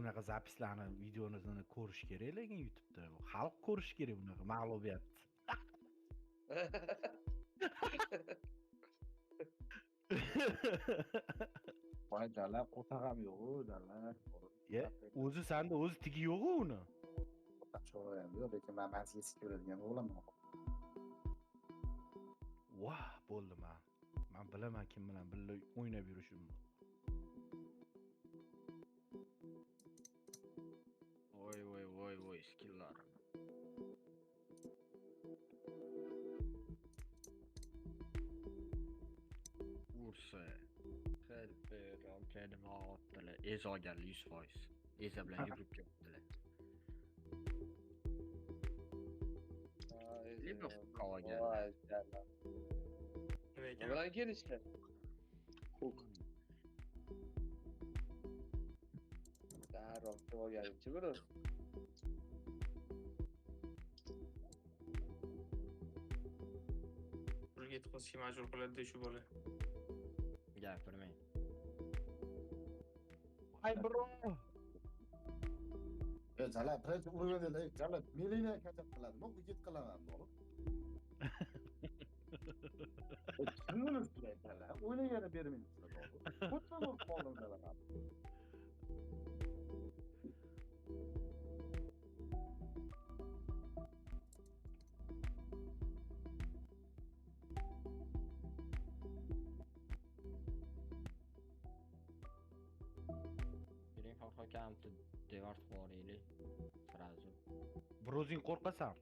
bunaqa zapislarni videosini ko'rish kerak lekin YouTube'da. Xalq ko'rish kerak bunaqa mag'lubiyatni. Voy jala qo'ta ham yo'q-ku, jala. O'zi sanda o'zi tigi yo'q-ku uni. Qo'ta cho'g'i ham yo'q, lekin men manzilga sikiradigan o'g'laman. Vah, bo'ldi men. Men bilaman kim bilan birga o'ynab yurishimni. Voy, skillar. Ursa. Xelper, kelma otdilar. Ezogan 100%. Eza bilan yurib ketdilar. Lebo qolgan. Voy jala. Nima Bilan kelishdi. Darrov tug'ilganchi buni. Pulga yetkazishga majbur qiladi shu bola. Gapirmang. Ay bro. Jala, birinchi urganda jala melina katab qiladimi? Bu ket qilaman buni. Kimni ustiga jala? O'ynagani bermaysiz buni. Xuddi bu qoldim jala. Biring xohlaganimni devor tvoraylik. Sразу. Bir o'zing qo'rqasan.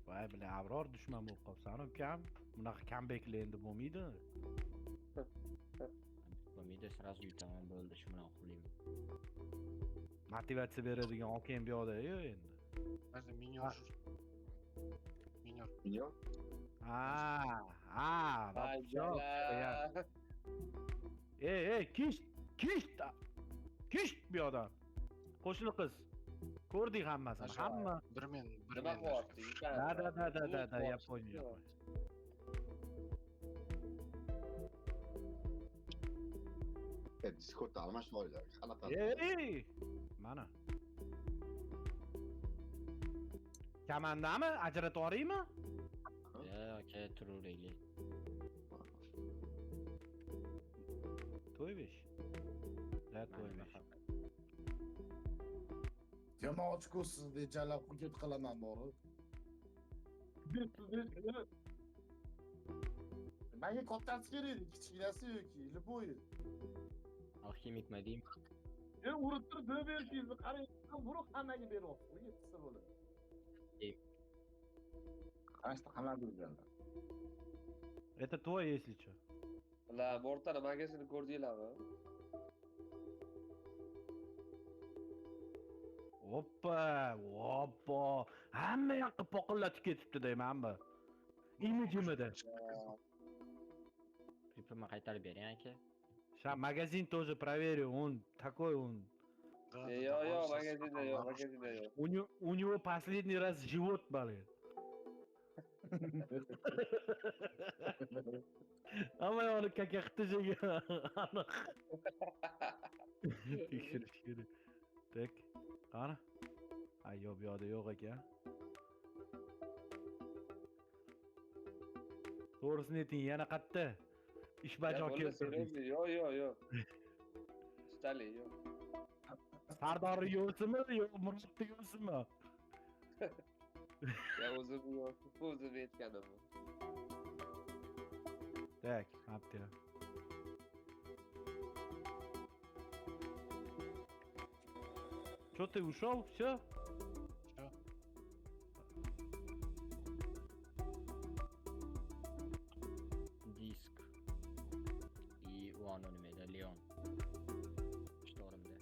Voy bilan Abror dushman bo'lib qolsan, ukam. Bunaqa comebacklar endi bo'lmaydi. Bo'lmaydi, sразу yutaman bo'ldi, shu bilan uxlayman. Motivatsiya beradigan olgan bu yoqda-yu endi. Hozir minyor. Minyor? Voy jala. Ey, kish bu yoqdan. Qo'shni qiz. Ko'rdik hammasini, hamma. Bir men. Nima qilyapsiz? Da, Yaponiya. Discordda almashib olinglar. Qanaqa? Ey! Mana. Kamandami? Ajratib yuboraymi? Aka, turaveraylik. To'yvish. Da, to'yvish. Jamoatchi sizga jala ket qilaman bori. Menga kattasi kerak, kichkinasi yoki любой. Alxemikmi deyim? Urib turib deb berishingizni qarang, buruq hammaga beryapsiz. Bu yetsa bo'ladi. Qancha qamab yurganlar. Это твой, если что. La, bortani magazinni ko'rdinglarmi? Oppa. Hamma yoqqa poqillatib ketibdi deyman-da. Imijimida. Pripni qaytarib bering aka. Sha magazin тоже проверю, он такой он. Yo'q, magazinda yo'q. У него последний раз живот болит. Ama onu kakaqtıcıga aniq. Tekshirish kerak. Tak. Qani? Ayyo bu yoqda yo'q ekan. To'g'risini ayting, yana qayerda? Ish bajon keltirdingiz. Yo'q. Stali yo'q. Sardor yo'simi, yo'q Murod yo'simi? Ya o'zim aytganim. Так, apti. Что ты ушел? Все? Всё. Disk. И u anonimida Leon. Ishtorimda.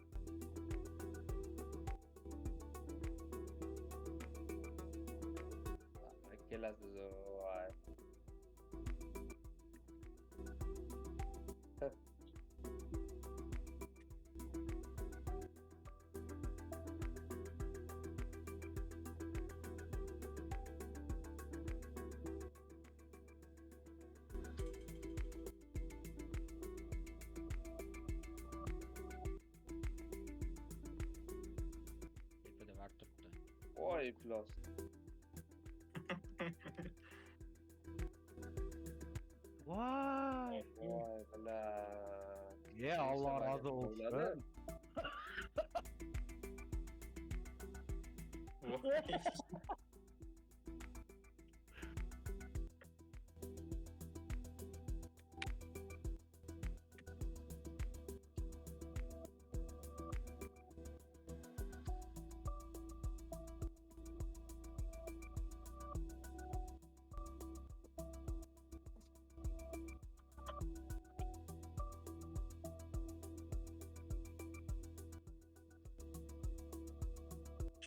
Kelasiz voy. iflos. Vay. Voy bilan. Ya Allah razı olsun. Voy.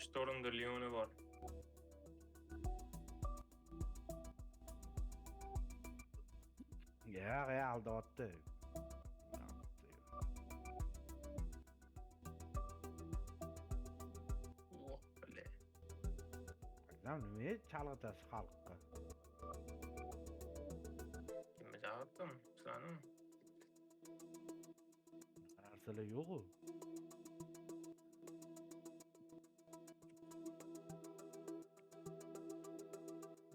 Storm'da Leon'u var. Ya aldattı. Oh, bile. Lan nima chalg'itasiz xalqqa? Kimga chaqirdim? Sizlarni? Narsalar yo'q-u.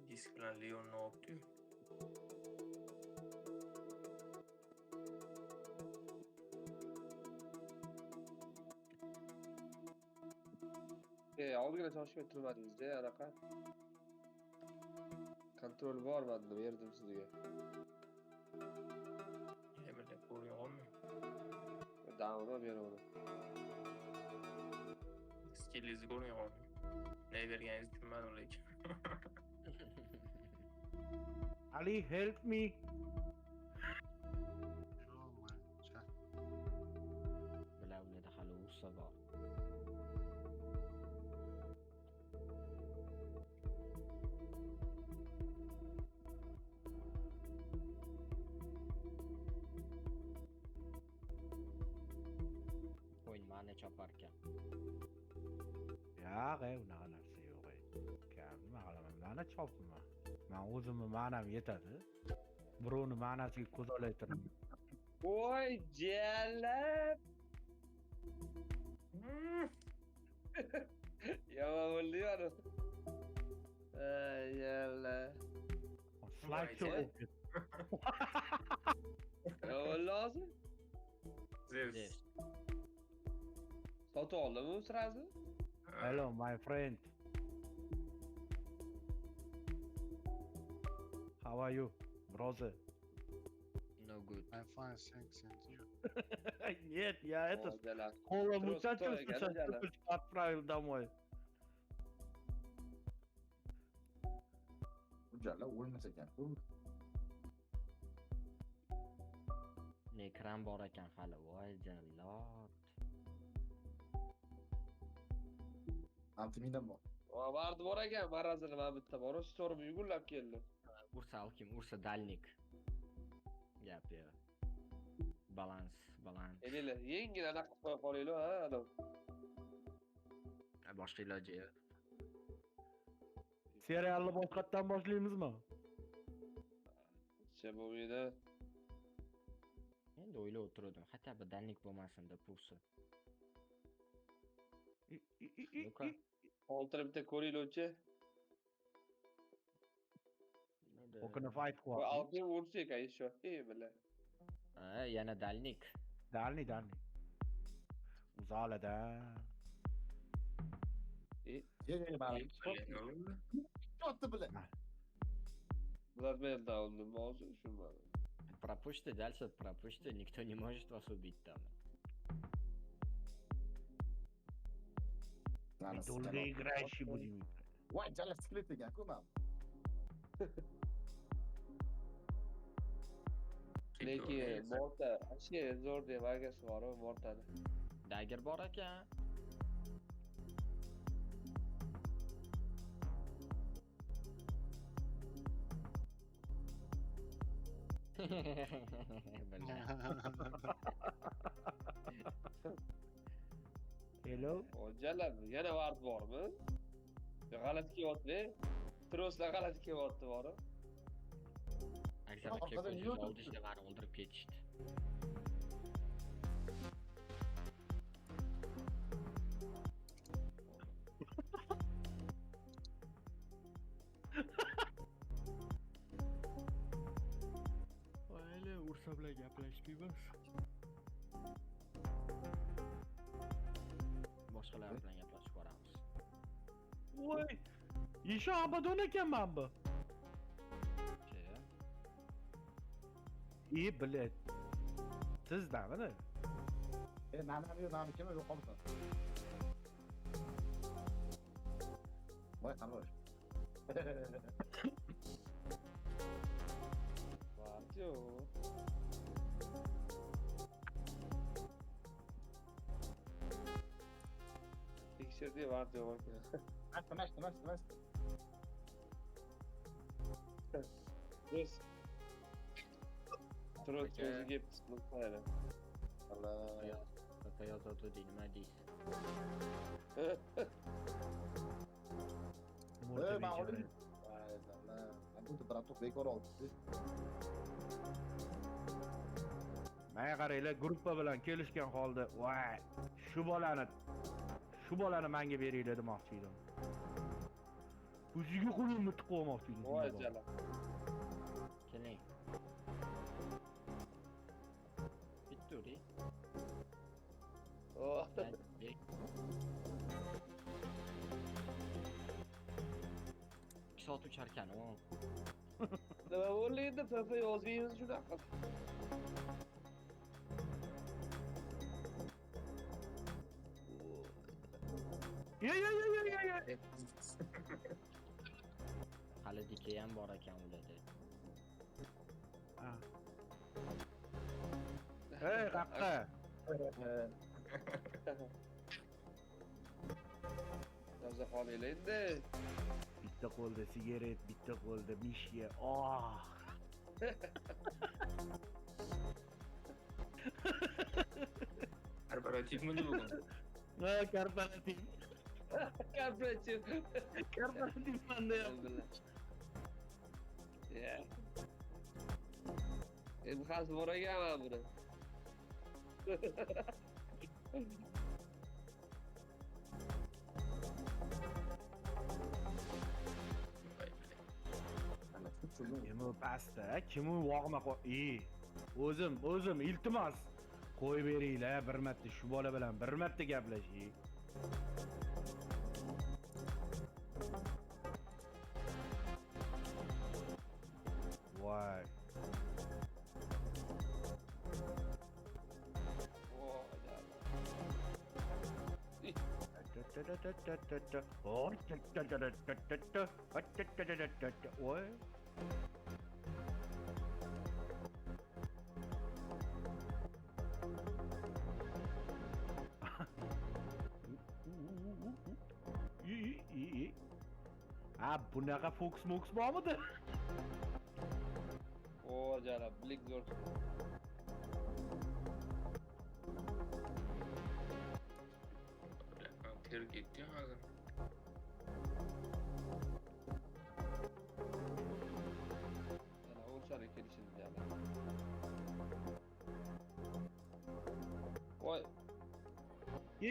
Disk bilan Leon ne yaptı? Ozgina toshib turmadingiz-da, anaqa. Kontrol bor menda, berdim sizga. Bile ko'ryapmanmi? Davomini beraman. Skillingizni ko'ryapmanmi? Ne berganingizni tushunmadim lekin. Ali, help me. Sure, man. Chat. Bularda hali ursa bor. O'yin mani choparkan. Yo'q, unaqa narsa yo'q. Nima qilaman? Mana chopma. Men o'zimni ma'nam yetadi. Birovni ma'nasiga ko'z olaytiraman. Voy jalab. Yomon bo'ldi-yu. Ay yalla. Slide show Voy, bo'lib ketdi. Yomon lozim. Zeus. Sotib oldimi sразу? Hello, my friend. How are you, brother? No good. I'm fine, thanks, and you. Нет, я это... Voy jalab. Hola, Трус muchachos, той, сейчас гадя, да. только отправил домой. Hujjatlar o'lmasa ekan. Ekran bor ekan hali. Voy jallod. Antimidan bor. Va vardi bor ekan, marazini mana bitta bor, storm yugurlab keldi. Ursa alkim, ursa dalnik. Gap yo'q. Balans. Eyle, yengil anaqa qilib qo'ya qolinglar, ha, adam. Boshqa iloji yo'q. Serialni boshqatdan boshlaymizmi? Che bo'lmaydi. Endi o'ylab o'tirdim. Hatto bir dalnik bo'lmasin deb ursa. Luka. Oltirib bitta ko'ringlar-chi. We're gonna fight Va what? alkim ursa ekan еще. Bila. Yana dalnik. Dalni. Uzalada. Ye, bari. Katta bilan. Bular menda oldim, hozir tushunmadim. Пропусти, дальше пропусти. Никто не может вас убить там. Мы долго играющий будем играть. Voy, jalab siklet ekan-ku man. Lekin Morta, ashi zo'r deb agasi bor-ku Mortani. Dagger bor ekan. Hello? Jalab, yana vard bormi? G'alati kelyapti. Troslar g'alati kelyapti bor. Aksar Orqadan ko'z yurdi. oldishda mani o'ldirib ketishdi. boshqa bilan gaplashmaymiz. Boshqalar bilan gaplashib boramiz. Voy. Yesha Abadon ekanman bu. Bilet. Sizdamidi? Nami yo'q, nami kim yo'q qolsin. Voy, qanosh. Vardı. Tekşirdi vardı o vakit. Mas. Biz. Troll sözü gibi sıkıntı. Allah. Kaka yozadi nima deysiz? Ma'lum. Allah. Bu temperatur bekor oldu. Menga qaranglar, gruppa bilan kelishgan holda, voy, shu bolani menga beringlar demoqchi edim. O'ziga qo'limni tiqib olmoqchi edim. Voy jala. Keling. Bitturi. Oh. Soat ucharkan o. Nima bo'ldi? Fafa yozmaymiz shunaqa. Ya. Hali dikey ham bor ekan ularda. Hey, qaqqa. Yoza qolinglar endi. Bitta qo'lda sigaret, bitta qo'lda mishya. Oh. Korporativmi bugun? Ha, korporativ. Korporativ. Korporativ manda ham. Ya. Endi xas bor ekanman buni. Kim u pastda, kim u vog'ma o'zim iltimos qo'yib beringlar, bir marta shu bola bilan bir marta gaplashing. Voy. Voy. Ha, bunaqa fox bormidi? O jala, blik zo'r. Ter ketdi hozir. Ana o'lchari kelishdi jala. Voy. Ye.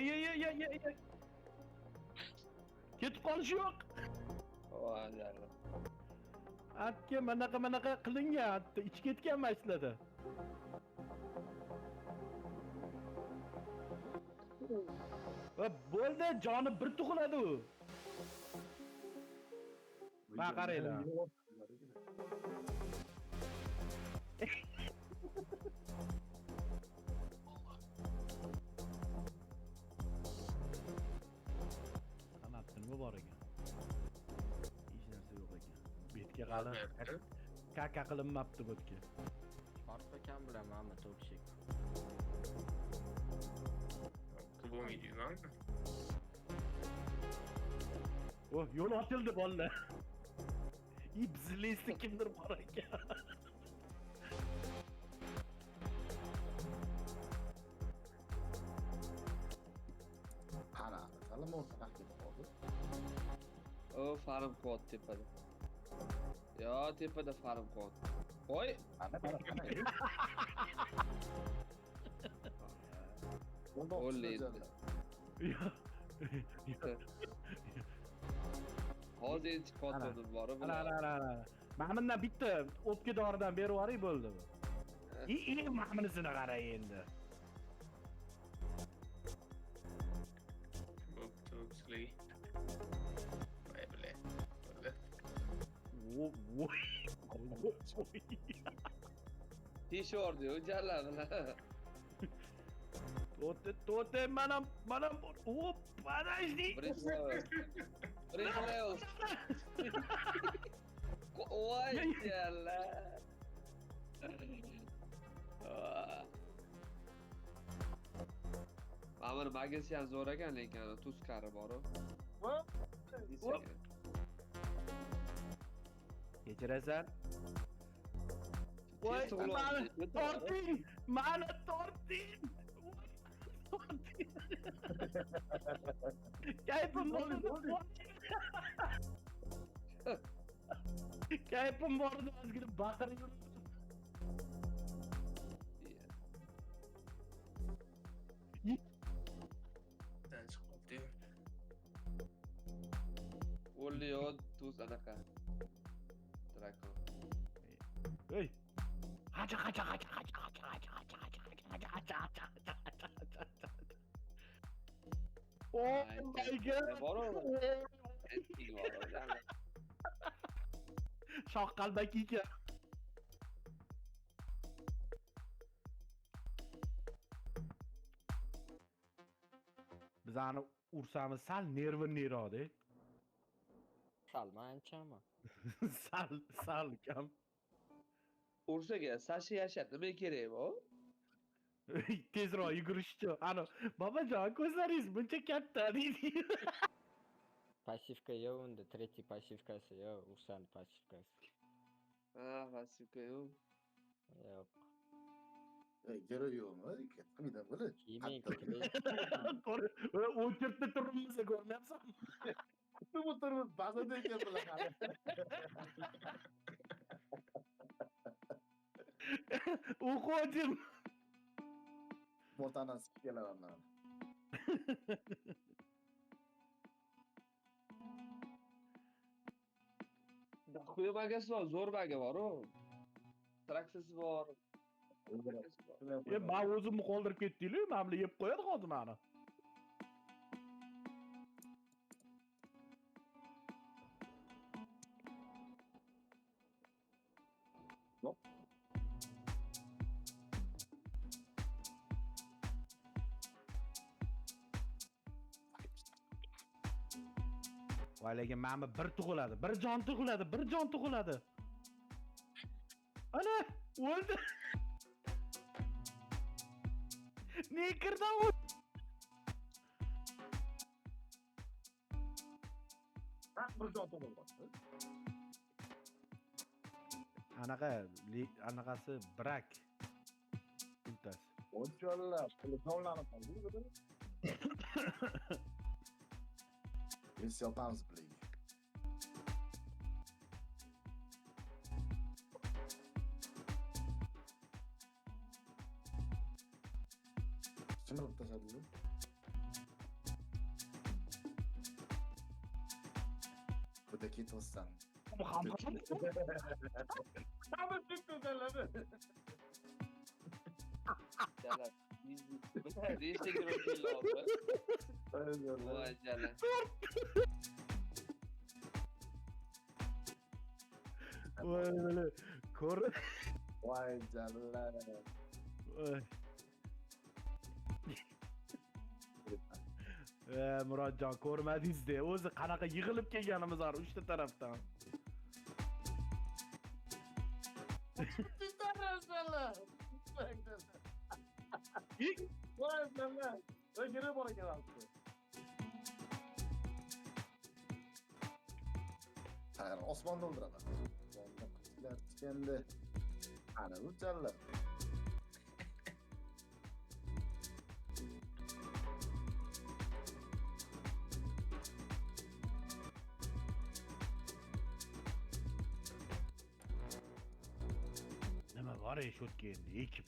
Ketib qolish yo'q. Voy jala. Atga manaqa qilingan, ichib ketgan mashinada. Va bo'ldi, joni bir tug'iladi u. Ma qaranglar. Qanaqasi nima bor ekan? Hech narsa yo'q ekan. Betga qalin kaka qilinmabdi betga. Boshqa kam bilaman, ammo to'pshik. Klubum gidiyor. Oh, yo'l ochildi bolalar. Bizlesda kimdir bor ekan. Qara, salom olsun taqdim qoldi. O farm kod tepada. Yo, tepada farm kod. Voy. Qara. O'llaydi. Hozir kodlar bor. Mana. Mana bundan bitta o'pka doridan berib yuboring bo'ldi bu. Ma'minisini qarang endi. To'ksli. Voy bile. Voy. T-shirt diyor, jarlarlar. To'te manam. Hop, подожди. Brezhnev. Voy jarlar. Amir magisi ham zo'r ekan, lekin tuz qari bor-ku. Va Kechirasan? Voy, mani torting. Kayfim bor. Kayfim bor, ozgina baqirib yuribdi. Sen çıkıp diyor. O'lio tuz anaqa. Drakon. Hey. Hacha. Oh my god. Bor-ku. Eski bor, jarlar. Shoh qalbaki ekan. Biz ani ursamiz sal nervliroqda. Salma anchami? Sal kam. Ursaga Sashi yashab nima kerak bu? Tezroq yugurishchi. Ana, bobojon, ko'zlaringiz buncha katta deydi. Passivka yo'q unda, tretий passivkasi yo'q, Ursan passivkasi. Ha, vasifka yo'q. Yo'q. gero yo'qmi? Qimida bo'li. Kiymang, O'tiribdi turibmiz, ko'ryapsanmi? Bu turib bazada ekan bular hali. O'quvchim. Botadan sikib kelaman. Xuyo bagasi bor, zo'r bagi bor-ku. Traksisi bor. Men o'zimni qoldirib ketdinglar, men bilan yeb qo'yadi hozir meni. Voy lekin mana bir tug'iladi, bir jon tug'iladi. Ana, o'ldi. Ne kirdi u? Ha, bir jon tug'ildi. Anaqasi brak. Ultasi. O'challar, telefonlarni qoldi. Biz yopamiz bilan. Shuni o'tashadi. Kuda ketsan. Hamma ketdilar. Jarlar. Reyesga kirib keldi. Voy jarlar. Voy böyle ko'r. Voy jallar. Murodjon ko'rmadingiz-da, o'zi qanaqa yig'ilib kelganimiz bor uchta tarafdan. Voy jallar. Voy geri bor ekan. Hayır, Osmanlı öldüren. Osmanlı kendi. Hani bu jallar. Nima bor shotga endi ekib.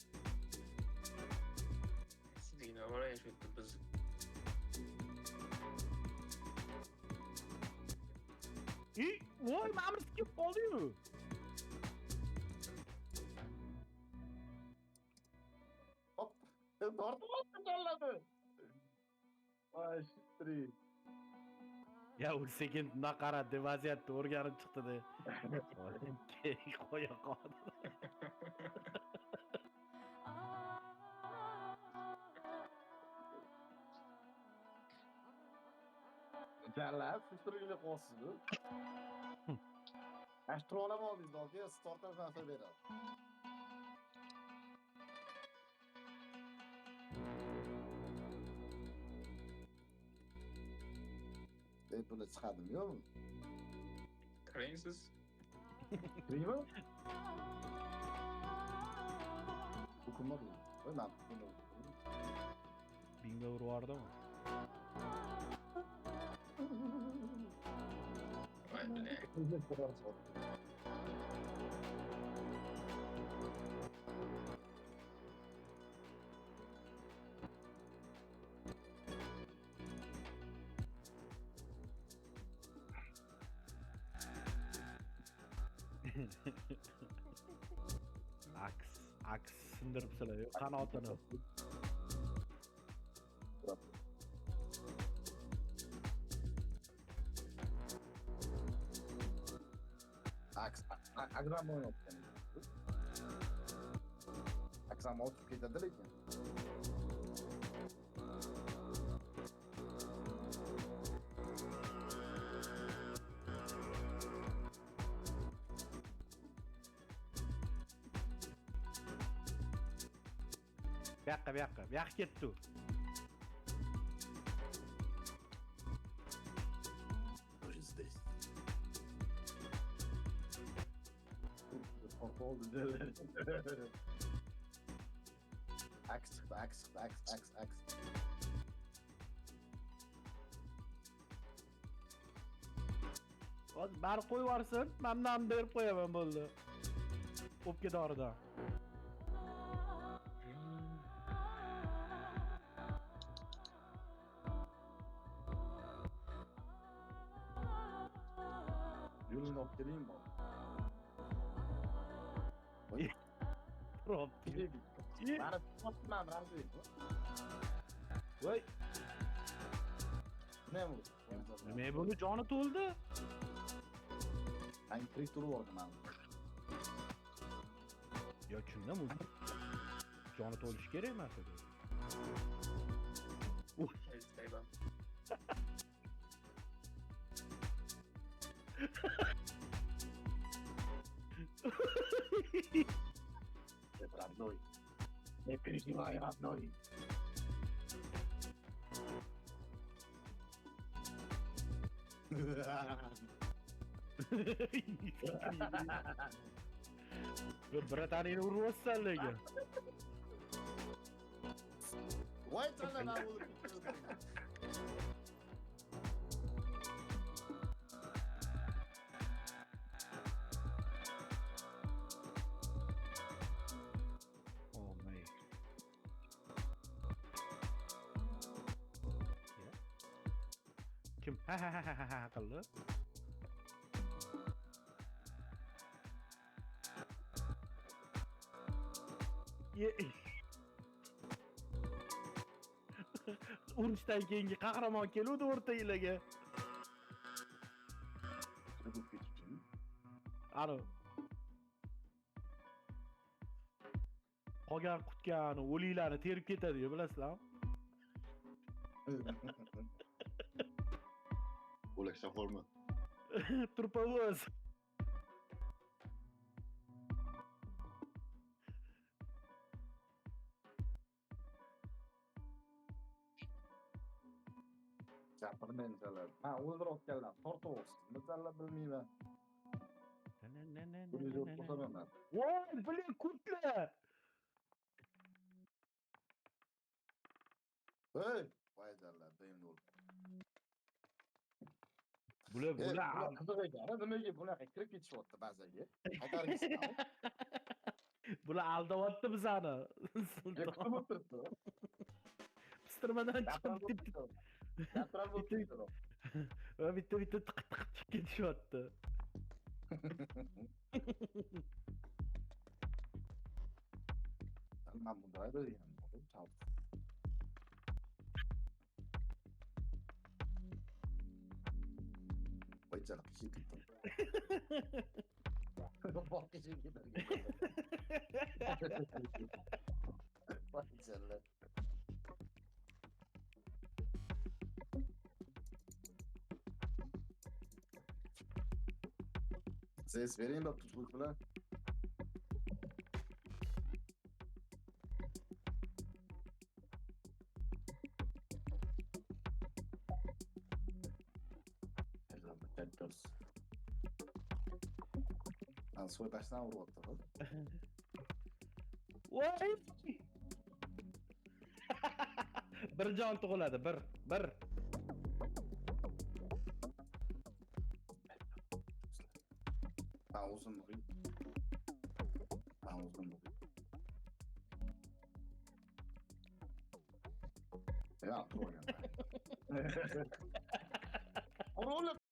Sizlikni oraya şu biz. Voy, ma'mur sikib qoldi-yu. tortib oldi jolladi. Voy shitri. Ya u sekund naqaradi vaziyatni o'rganib chiqdi-da. Qo'ya qoldi. Jalla susturinglar qolsin. Ashtrolab oldingiz aka, startdan so'z beradi. Buni chiqadimi yo'qmi? Qaraysiz. Nima? Hukumat. Voy men buni. Bingo urib yubordimi? Voy bilaay. Aks sindiribsizlar qanotini. Agram o'ynayotgan. Aksam o'tib ketadi lekin. Bu yoqqa ketdi u. Тоже здесь. Oldu derler. Aks çıktı, aks. Hozir bari qo'yib yuborsin, mendan berib qo'yaman bo'ldi. O'pka doridan. Yo'lini olib keleyim mi? Prop. Bana tutmam razı. Voy, Ne bu? nima buni joni to'ldi? Ben krik turu oldum abi. Yo, shundan u joni to'lishi kerak emas edi. Estayman. Родной. Не переживай, родной. Bratanini urib o'tsan lekin. Voy sana ben bunu Olmay. Kim ha qildi? Urushdan keyingi qahramon keluvdi o'rtanglarga. Aro. Qolgan qutgani, o'liklarni terib ketadi-yu, bilasizlarmi? O'laksa forma. Turpovoz. Gapirmaydilar. Ha, o'ldirayotganlar, tortib olsin. Bizlar bilmayman. Buni yo'q qo'saman. Voy, bilin kurtlar. Hey, vaydarlar, do'yimli bo'ldi. Bular Qiziq ekan, nimaga bunaqa kirib ketishyapti ba'zaga? Qaytargisi. bular aldayapti bizani. Kutib o'tiribdi. Pistirmadan chiqib Gapirib o'tiribdi. va bitta tiq ketishyapti. Ben bunda ayda diyem. Qanchalik kishi ketdi. Bor kishi ketadi. Qanchalik. Ses vereyim bak tutukluk falan. Soy taşdan vurup attı. voy bir jon tug'iladi bir Ben uzun bakayım. Ben uzun bakayım. Ya, dur oğlum. Oğlum